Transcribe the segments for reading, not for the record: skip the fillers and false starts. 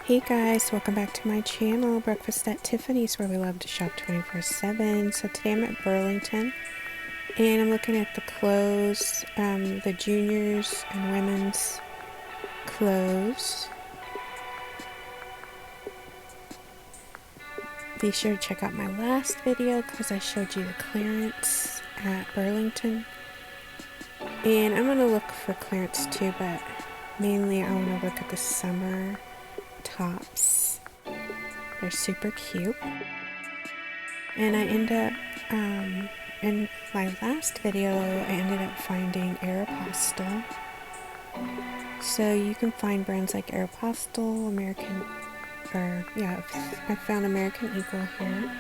Hey guys, welcome back to my channel, Breakfast at Tiffany's, where we love to shop 24/7. So today I'm at Burlington and I'm looking at the clothes, the juniors and women's clothes. Be sure to check out my last video because I showed you the clearance at Burlington. And I'm going to look for clearance too, but mainly I want to look at the summer tops. They're super cute. And I end up, in my last video, I ended up finding Aeropostale. So you can find brands like Aeropostale, I found American Eagle here.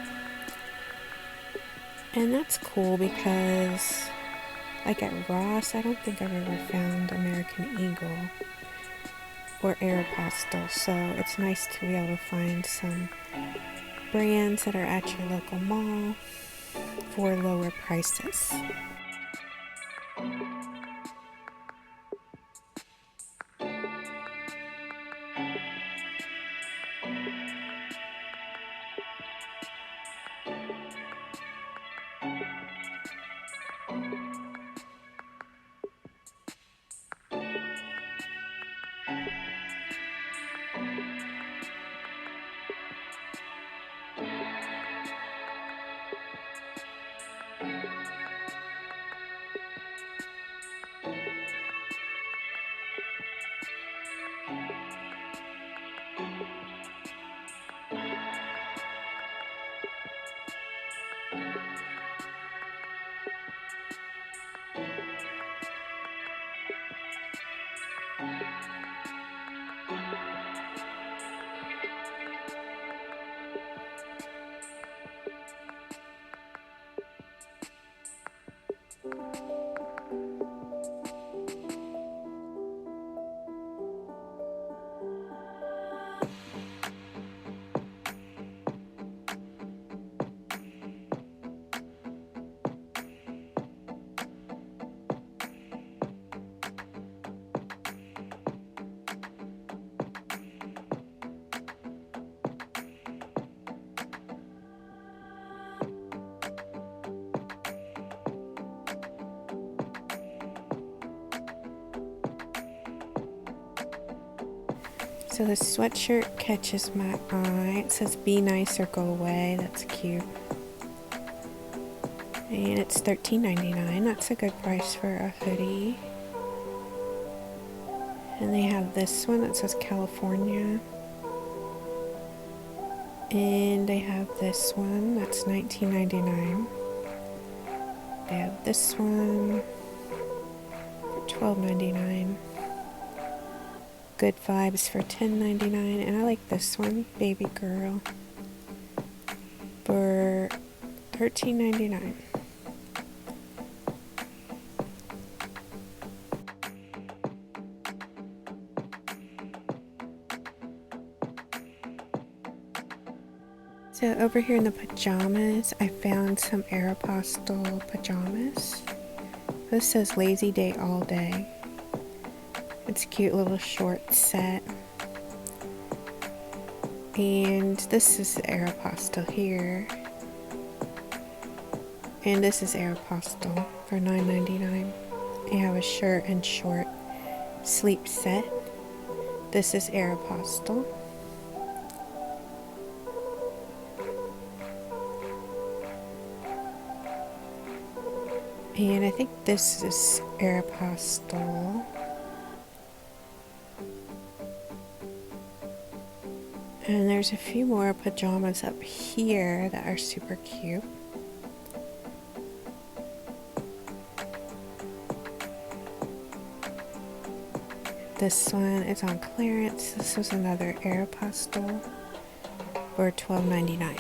And that's cool because, like at Ross, I don't think I've ever found American Eagle or Aeropostale. So it's nice to be able to find some brands that are at your local mall for lower prices. So the sweatshirt catches my eye. It says be nice or go away. That's cute. And it's $13.99. That's a good price for a hoodie. And they have this one that says California. And they have this one that's $19.99. They have this one for $12.99. Good Vibes for $10.99, and I like this one, Baby Girl, for $13.99. So over here in the pajamas, I found some Aeropostale pajamas. This says Lazy Day All Day. It's a cute little short set. And this is Aeropostale here. And this is Aeropostale for $9.99. They have a shirt and short sleep set. This is Aeropostale. And I think this is Aeropostale. And there's a few more pajamas up here that are super cute. This one is on clearance. This was another Aeropostale for $12.99.